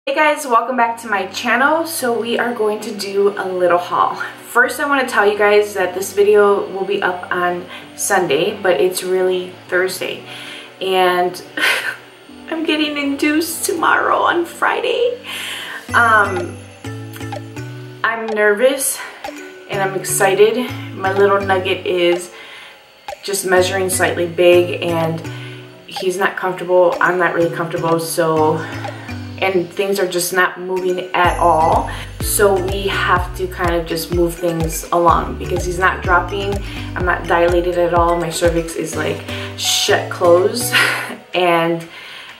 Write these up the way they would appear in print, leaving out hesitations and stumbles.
Hey guys, welcome back to my channel. So we are going to do a little haul. First, I want to tell you guys that this video will be up on Sunday, but it's really Thursday. And I'm getting induced tomorrow on Friday. I'm nervous and I'm excited. My little nugget is just measuring slightly big and he's not comfortable. I'm not really comfortable, and things are just not moving at all. So we have to kind of just move things along because he's not dropping. I'm not dilated at all. My cervix is like shut closed. And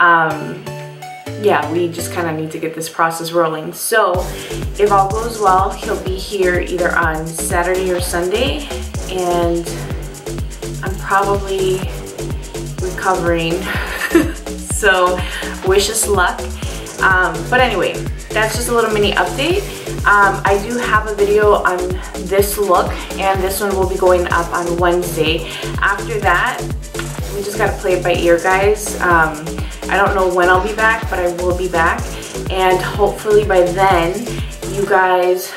yeah, we just kind of need to get this process rolling. So if all goes well, he'll be here either on Saturday or Sunday. And I'm probably recovering. So wish us luck. But anyway, that's just a little mini update. I do have a video on this look, and this one will be going up on Wednesday. After that, we just gotta play it by ear, guys. I don't know when I'll be back, but I will be back. And hopefully by then, you guys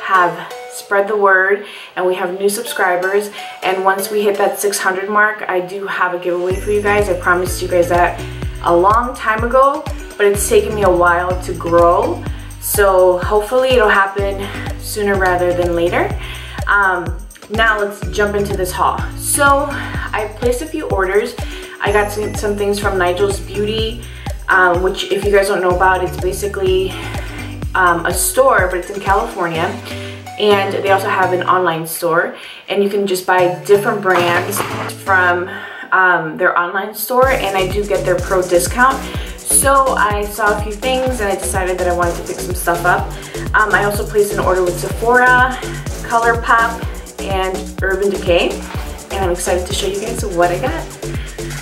have spread the word and we have new subscribers. And once we hit that 600 mark, I do have a giveaway for you guys. I promised you guys that a long time ago, but it's taken me a while to grow. So hopefully it'll happen sooner rather than later. Now let's jump into this haul. So I placed a few orders. I got some things from Nigel's Beauty, which if you guys don't know about, it's basically a store, but it's in California. And they also have an online store, and you can just buy different brands from their online store, and I do get their pro discount. So I saw a few things and I decided that I wanted to pick some stuff up. I also placed an order with Sephora, ColourPop, and Urban Decay, and I'm excited to show you guys what I got.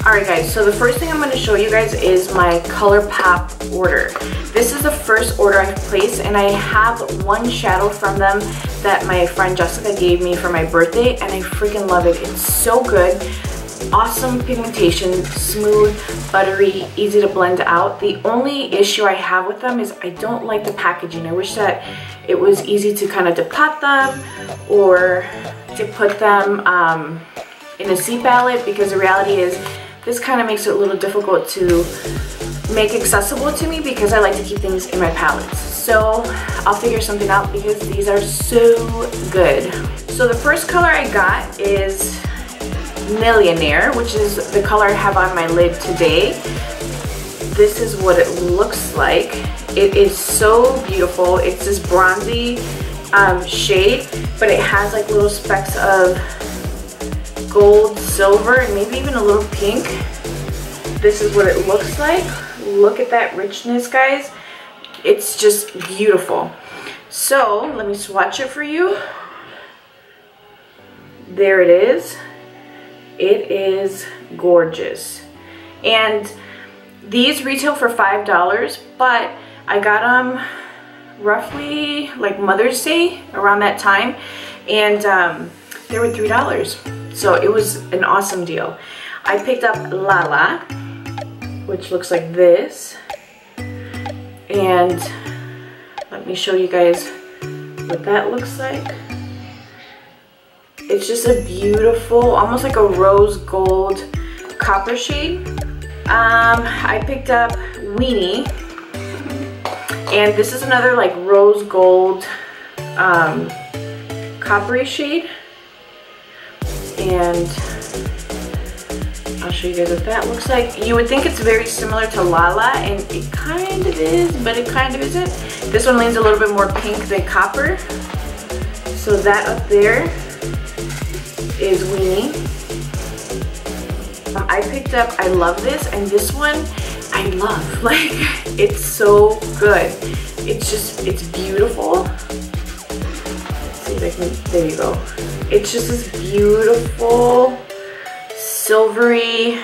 Alright guys, so the first thing I'm going to show you guys is my ColourPop order. This is the first order I've placed, and I have one shadow from them that my friend Jessica gave me for my birthday, and I freaking love it. It's so good. Awesome pigmentation, smooth, buttery, easy to blend out. The only issue I have with them is I don't like the packaging. I wish that it was easy to kind of depot them or to put them in a C palette, because the reality is this kind of makes it a little difficult to make accessible to me because I like to keep things in my palettes. So I'll figure something out because these are so good. So the first color I got is Millionaire, which is the color I have on my lid today. This is what it looks like. It is so beautiful. It's this bronzy shade, but it has like little specks of gold, silver, and maybe even a little pink. This is what it looks like. Look at that richness, guys. It's just beautiful. So let me swatch it for you. There it is. It is gorgeous. And these retail for $5, but I got them roughly like Mother's Day, around that time, and they were $3. So it was an awesome deal. I picked up Lala, which looks like this. And let me show you guys what that looks like. It's just a beautiful, almost like a rose gold copper shade. I picked up Weenie, and this is another like rose gold coppery shade. And I'll show you guys what that looks like. You would think it's very similar to Lala, and it kind of is, but it kind of isn't. This one leans a little bit more pink than copper. So that up there is Weenie. I picked up I Love This, and this one I love. Like, it's so good. It's beautiful. Let's see if I can, there you go. It's just this beautiful, silvery,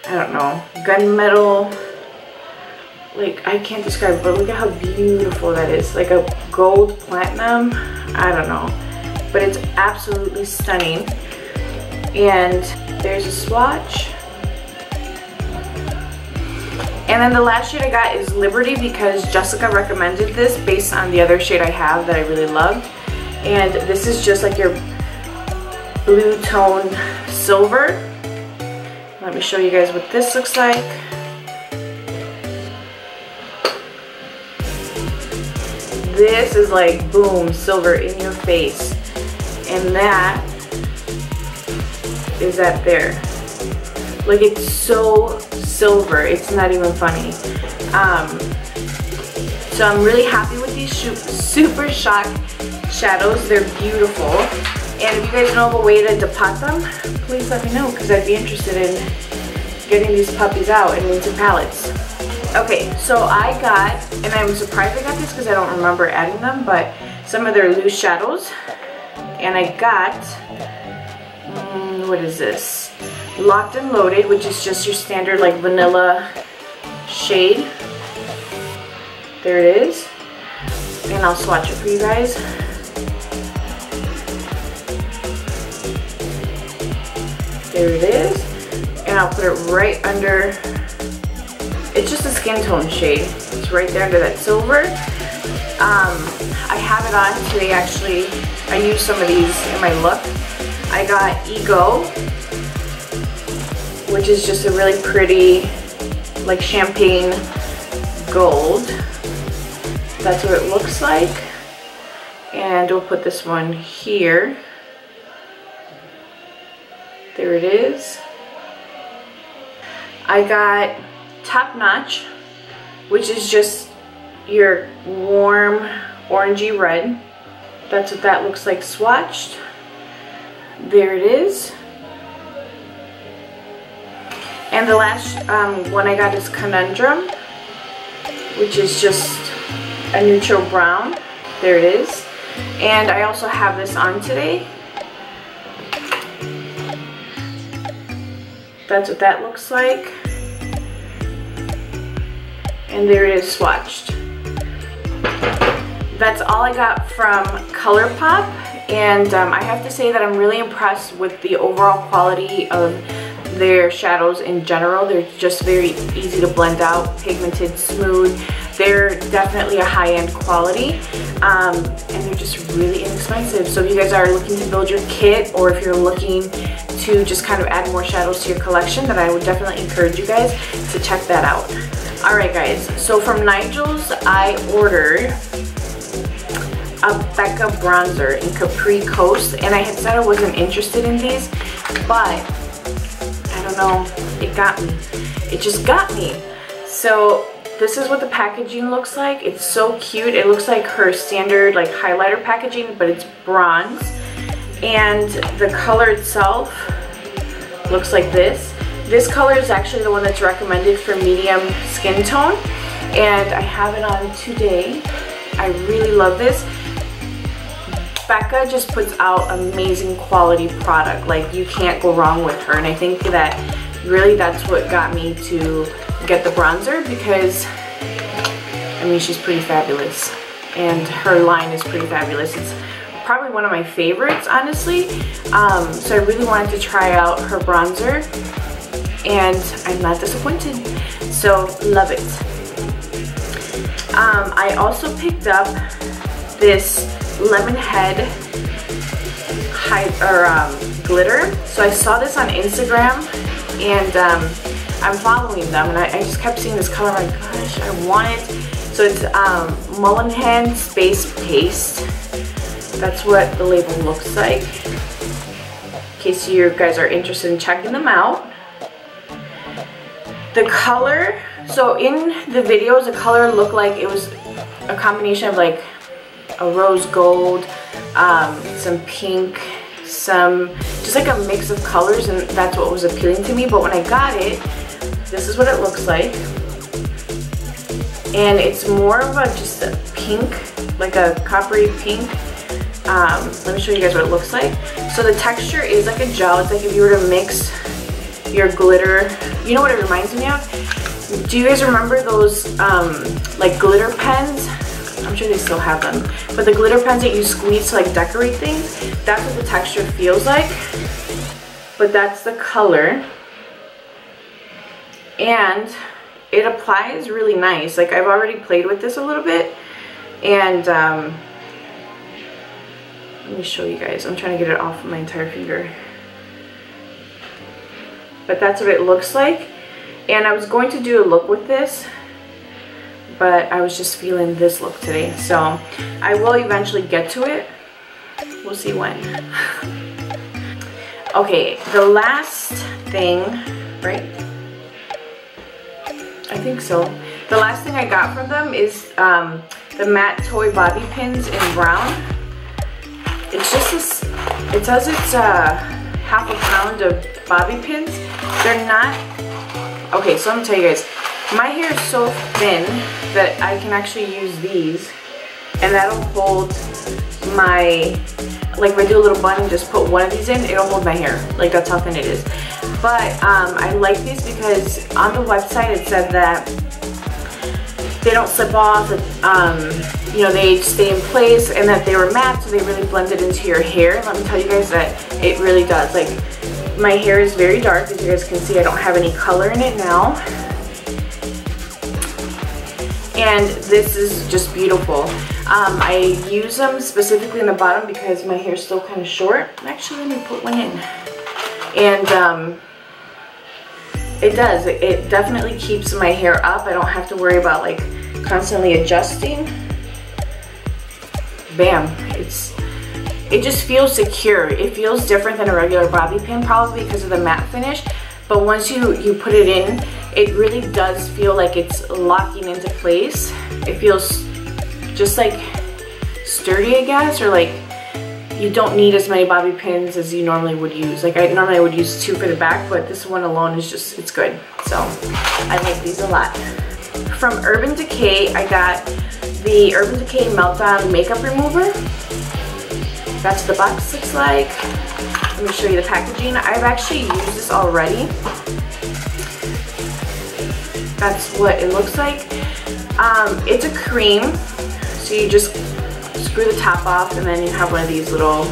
I don't know, gunmetal. Like, I can't describe it, but look at how beautiful that is. Like a gold platinum, I don't know. But it's absolutely stunning. And there's a swatch. And then the last shade I got is Liberty because Jessica recommended this based on the other shade I have that I really loved. And this is just like your blue tone silver. Let me show you guys what this looks like. This is like boom, silver in your face. And that is that there. Like, it's so silver, it's not even funny. So I'm really happy with these Super Shock shadows. They're beautiful. And if you guys know of a way to depot them, please let me know because I'd be interested in getting these puppies out and into palettes. Okay, so I got, and I'm surprised I got this because I don't remember adding them, but some of their loose shadows. And I got, what is this? Locked and Loaded, which is just your standard like vanilla shade. There it is. And I'll swatch it for you guys. There it is. And I'll put it right under, it's just a skin tone shade. It's right there under that silver. I have it on today actually. I used some of these in my look. I got Ego, which is just a really pretty like champagne gold. That's what it looks like. And we'll put this one here. There it is. I got Top Notch, which is just your warm orangey red. That's what that looks like swatched. There it is. And the last one I got is Conundrum, which is just a neutral brown. There it is. And I also have this on today. That's what that looks like. And there it is swatched. That's all I got from ColourPop. And I have to say that I'm really impressed with the overall quality of their shadows in general. They're just very easy to blend out, pigmented, smooth. They're definitely a high-end quality, and they're just really inexpensive. So if you guys are looking to build your kit, or if you're looking to just kind of add more shadows to your collection, then I would definitely encourage you guys to check that out. Alright guys, so from Nigel's I ordered a Becca bronzer in Capri Coast, and I had said I wasn't interested in these, but I don't know, it got me. It just got me. So this is what the packaging looks like. It's so cute. It looks like her standard like highlighter packaging, but it's bronze. And the color itself looks like this. This color is actually the one that's recommended for medium skin tone, and I have it on today. I really love this. Becca just puts out amazing quality product. Like, you can't go wrong with her, and I think that really that's what got me to get the bronzer, because I mean, she's pretty fabulous and her line is pretty fabulous. It's probably one of my favorites, honestly. So I really wanted to try out her bronzer, and I'm not disappointed. So love it. I also picked up this lemon head glitter. So I saw this on Instagram, and I'm following them, and I just kept seeing this color. I'm like, gosh, I want it. So it's Mullihan Space Paste. That's what the label looks like, in case you guys are interested in checking them out. The color, so in the videos, the color looked like it was a combination of like a rose gold, some pink, some, just like a mix of colors, and that's what was appealing to me. But when I got it, this is what it looks like. And it's more of a just a pink, like a coppery pink. Let me show you guys what it looks like. So the texture is like a gel. It's like if you were to mix your glitter. You know what it reminds me of? Do you guys remember those like glitter pens? I'm sure they still have them. But the glitter pens that you squeeze to like decorate things, that's what the texture feels like. But that's the color. And it applies really nice. Like I've already played with this a little bit, and let me show you guys. I'm trying to get it off of my entire finger. But that's what it looks like. And I was going to do a look with this, but I was just feeling this look today. So I will eventually get to it. We'll see when. Okay, the last thing, right? I think so. The last thing I got from them is the matte toy bobby pins in brown. It's just this, it says it's half a pound of bobby pins. They're not, okay, so I'm gonna tell you guys, my hair is so thin that I can actually use these, and that'll hold my, like if I do a little bun and just put one of these in, it'll hold my hair. Like that's how thin it is. But I like these because on the website it said that they don't slip off, you know, they stay in place, and that they were matte, so they really blended into your hair. Let me tell you guys that it really does. Like, my hair is very dark, as you guys can see. I don't have any color in it now. And this is just beautiful. I use them specifically in the bottom because my hair is still kind of short. Actually, let me put one in. And it does. It definitely keeps my hair up. I don't have to worry about like constantly adjusting. Bam. It just feels secure. It feels different than a regular bobby pin, probably because of the matte finish. But once you put it in, it really does feel like it's locking into place. It feels just like sturdy, I guess, or like you don't need as many bobby pins as you normally would use. Like I would use 2 for the back, but this one alone is just, it's good. So I like these a lot. From Urban Decay, I got the Urban Decay Meltdown Makeup Remover. That's what the box looks like. Let me show you the packaging. I've actually used this already. That's what it looks like. It's a cream, so you just screw the top off, and then you have one of these little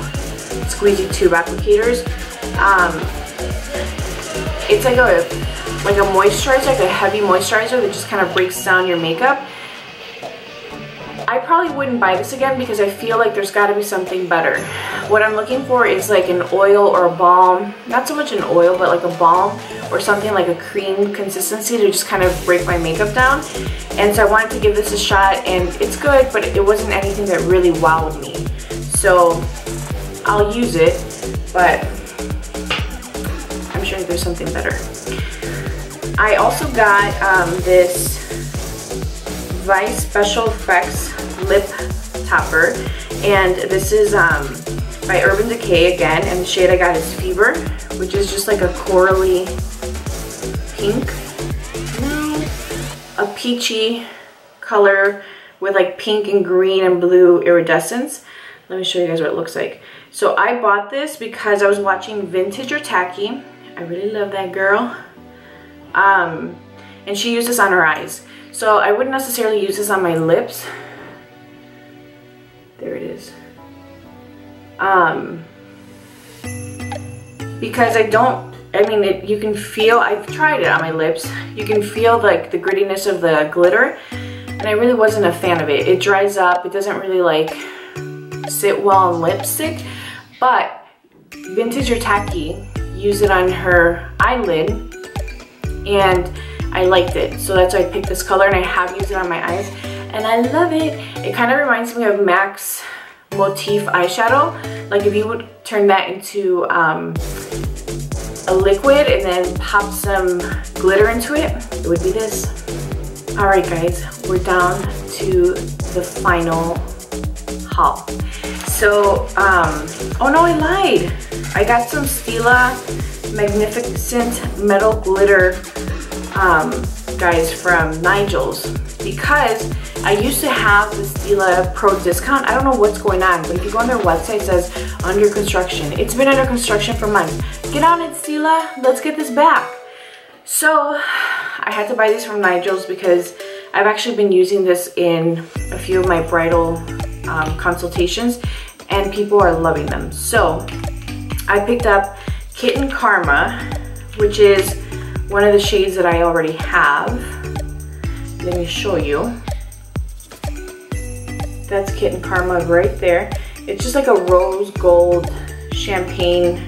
squeezy tube applicators. It's like a moisturizer, like a heavy moisturizer that just kind of breaks down your makeup. I probably wouldn't buy this again because I feel like there's got to be something better. What I'm looking for is like an oil or a balm, not so much an oil, but like a balm or something like a cream consistency to just kind of break my makeup down. And so I wanted to give this a shot, and it's good, but it wasn't anything that really wowed me. So I'll use it, but I'm sure there's something better. I also got this Vice Special Effects Lip Topper, and this is by Urban Decay again, and the shade I got is Fever, which is just like a corally pink, a peachy color with like pink and green and blue iridescence. Let me show you guys what it looks like. So I bought this because I was watching Vintage or Tacky. I really love that girl. And she used this on her eyes. So I wouldn't necessarily use this on my lips. There it is. Because you can feel, I've tried it on my lips. You can feel like the grittiness of the glitter, and I really wasn't a fan of it. It dries up, it doesn't really like sit well on lipstick, but Vintage or Tacky used it on her eyelid, and I liked it. So that's why I picked this color, and I have used it on my eyes, and I love it. It kind of reminds me of MAC's Motif eyeshadow. Like if you would turn that into a liquid and then pop some glitter into it, it would be this. Alright guys, we're down to the final haul. So, oh no, I lied. I got some Stila Magnificent Metal Glitter guys from Nigel's, because I used to have the Stila Pro discount. I don't know what's going on, but if you go on their website, it says under construction. It's been under construction for months. Get on it, Stila. Let's get this back. So I had to buy these from Nigel's because I've actually been using this in a few of my bridal consultations, and people are loving them. So I picked up Kitten Karma, which is one of the shades that I already have. let me show you. That's Kitten Karma right there. It's just like a rose gold champagne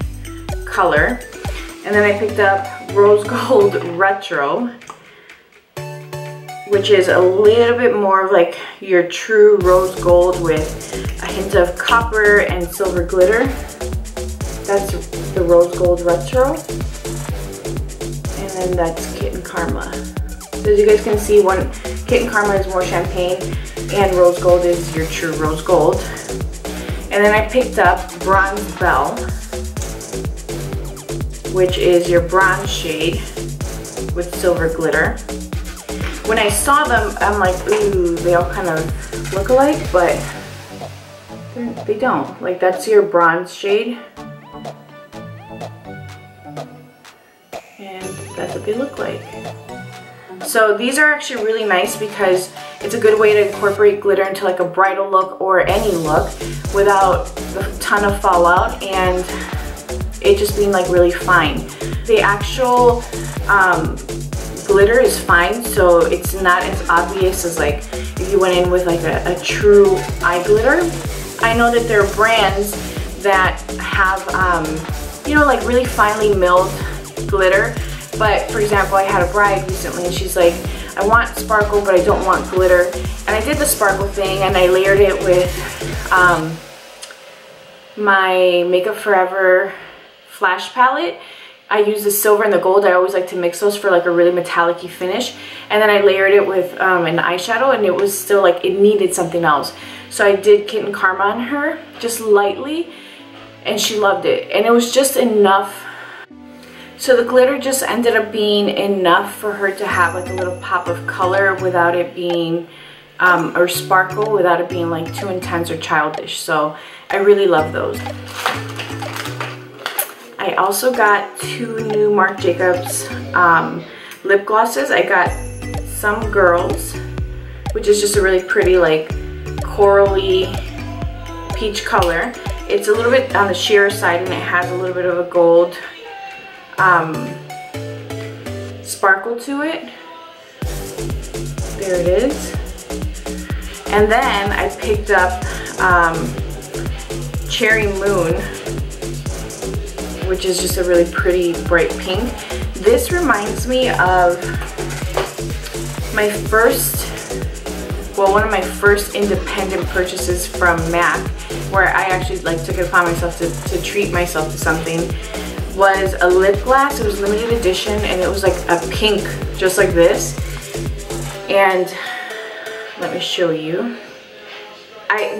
color. And then I picked up Rose Gold Retro, which is a little bit more of like your true rose gold with a hint of copper and silver glitter. That's the Rose Gold Retro. And then that's Kitten Karma. So as you guys can see, one Kitten Karma is more champagne and Rose Gold is your true rose gold. And then I picked up Bronze Belle, which is your bronze shade with silver glitter. When I saw them, I'm like, ooh, they all kind of look alike, but they don't. Like, that's your bronze shade. And that's what they look like. So these are actually really nice because it's a good way to incorporate glitter into like a bridal look or any look without a ton of fallout and it just being like really fine. The actual glitter is fine, so it's not as obvious as like if you went in with like a true eye glitter. I know that there are brands that have you know, like really finely milled glitter. But for example, I had a bride recently and she's like, I want sparkle but I don't want glitter. And I did the sparkle thing and I layered it with my Makeup Forever Flash palette. I use the silver and the gold. I always like to mix those for like a really metallic-y finish. And then I layered it with an eyeshadow and it was still like, it needed something else. So I did Kitten Karma on her, just lightly, and she loved it. And it was just enough. So the glitter just ended up being enough for her to have like a little pop of color without it being, or sparkle without it being like too intense or childish. So I really love those. I also got 2 new Marc Jacobs lip glosses. I got Some Girls, which is just a really pretty like corally peach color. It's a little bit on the sheer side and it has a little bit of a gold sparkle to it. There it is. And then I picked up Cherry Moon, which is just a really pretty bright pink. This reminds me of my one of my first independent purchases from MAC, where I actually like took it upon myself to treat myself to something, was a lip gloss. It was limited edition and it was like a pink, just like this. And let me show you.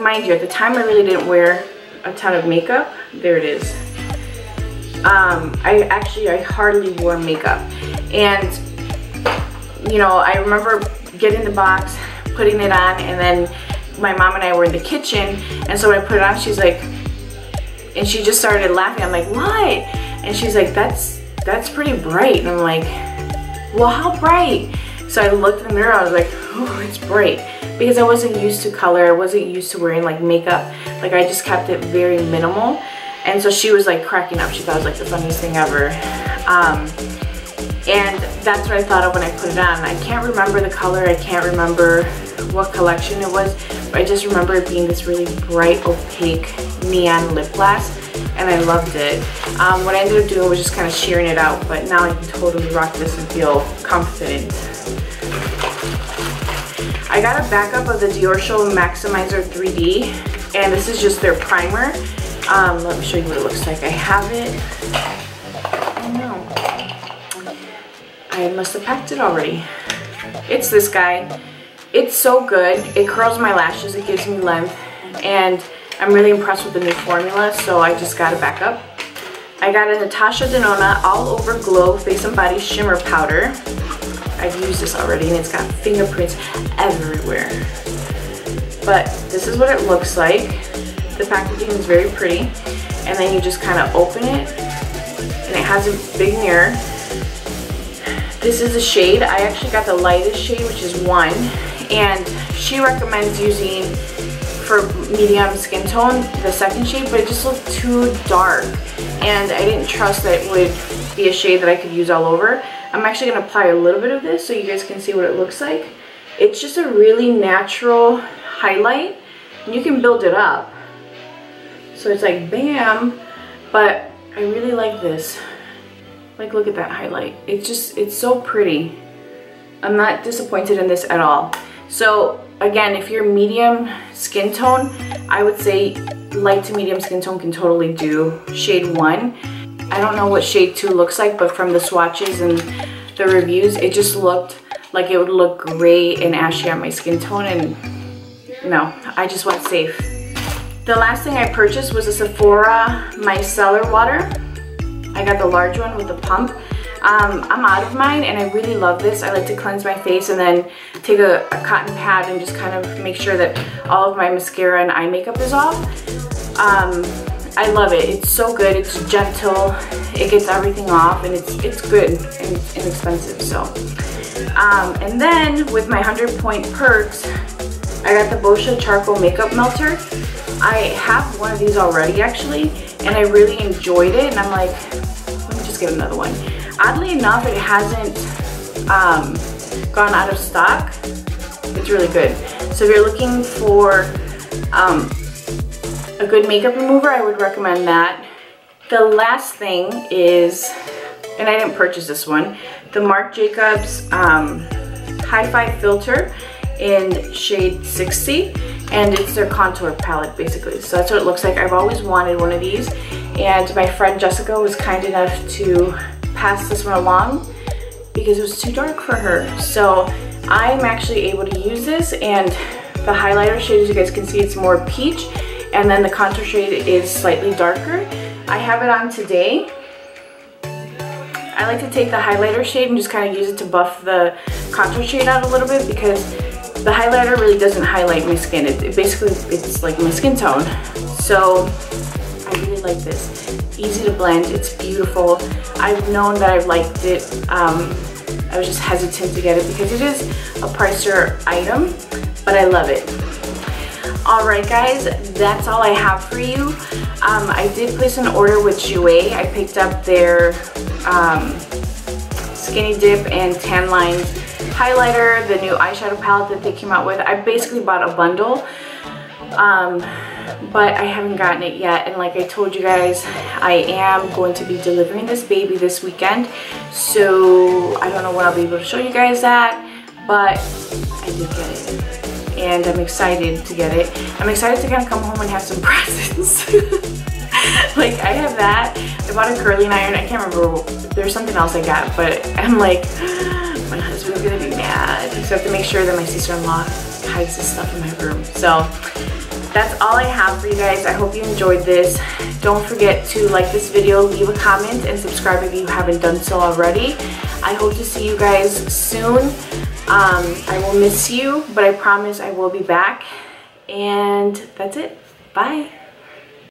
Mind you, at the time I really didn't wear a ton of makeup. There it is. I hardly wore makeup. And, you know, I remember getting the box, putting it on, and then my mom and I were in the kitchen, and so when I put it on, she's like, and she just started laughing. I'm like, what? And she's like, that's pretty bright. And I'm like, well, how bright? So I looked in the mirror, I was like, oh, it's bright. Because I wasn't used to color, I wasn't used to wearing like makeup. Like I just kept it very minimal. And so she was like cracking up. She thought it was like the funniest thing ever. And that's what I thought of when I put it on. I can't remember the color, I can't remember what collection it was, but I just remember it being this really bright, opaque neon lip gloss, and I loved it. What I ended up doing was just kind of shearing it out, but now I can totally rock this and feel confident. I got a backup of the Dior Show Maximizer 3D, and this is just their primer. Let me show you what it looks like. I have it. Oh no. I must have packed it already. It's this guy. It's so good. It curls my lashes, it gives me length, and I'm really impressed with the new formula, so I just got a backup. I got a Natasha Denona All Over Glow Face and Body Shimmer Powder. I've used this already and it's got fingerprints everywhere. But this is what it looks like. The packaging is very pretty. And then you just kind of open it, and it has a big mirror. This is the shade. I actually got the lightest shade, which is 1. And she recommends using, for medium skin tone, the second shade, but it just looked too dark. And I didn't trust that it would be a shade that I could use all over. I'm actually going to apply a little bit of this so you guys can see what it looks like. It's just a really natural highlight, and you can build it up. So it's like bam, but I really like this. Like, look at that highlight. It's so pretty. I'm not disappointed in this at all. So again, if you're medium skin tone, I would say light to medium skin tone can totally do shade 1. I don't know what shade 2 looks like, but from the swatches and the reviews, it just looked like it would look gray and ashy on my skin tone, and no, I just went safe. The last thing I purchased was a Sephora micellar water. I got the large one with the pump. I'm out of mine, and I really love this. I like to cleanse my face and then take a cotton pad and just kind of make sure that all of my mascara and eye makeup is off. I love it. It's so good. It's gentle. It gets everything off, and it's good and it's inexpensive. So, and then with my 100-point perks, I got the Boscia Charcoal Makeup Melter. I have one of these already actually, and I really enjoyed it, and I'm like, let me just get another one. Oddly enough, it hasn't gone out of stock. It's really good. So if you're looking for a good makeup remover, I would recommend that. The last thing is, and I didn't purchase this one, the Marc Jacobs Hi-Fi Filter in shade 60, and it's their contour palette basically. So that's what it looks like. I've always wanted one of these, and my friend Jessica was kind enough to pass this one along because it was too dark for her. So I'm actually able to use this, and the highlighter shade, as you guys can see, it's more peach, and then the contour shade is slightly darker. I have it on today. I like to take the highlighter shade and just kind of use it to buff the contour shade out a little bit, because the highlighter really doesn't highlight my skin. It's like my skin tone. So I really like this. Easy to blend, it's beautiful. I've known that I've liked it. I was just hesitant to get it because it is a pricier item, but I love it. Alright guys, that's all I have for you. I did place an order with Decay. I picked up their Skinny Dip and Tan Lines highlighter, the new eyeshadow palette that they came out with. I basically bought a bundle, but I haven't gotten it yet. And like I told you guys, I am going to be delivering this baby this weekend. So I don't know when I'll be able to show you guys that, but I did get it. And I'm excited to get it. I'm excited to kind of come home and have some presents. Like, I have that. I bought a curling iron. I can't remember. There's something else I got, but I'm like, my husband's gonna be mad. So I have to make sure that my sister-in-law hides this stuff in my room. So that's all I have for you guys. I hope you enjoyed this. Don't forget to like this video, leave a comment, and subscribe if you haven't done so already. I hope to see you guys soon. I will miss you, but I promise I will be back. And that's it. Bye.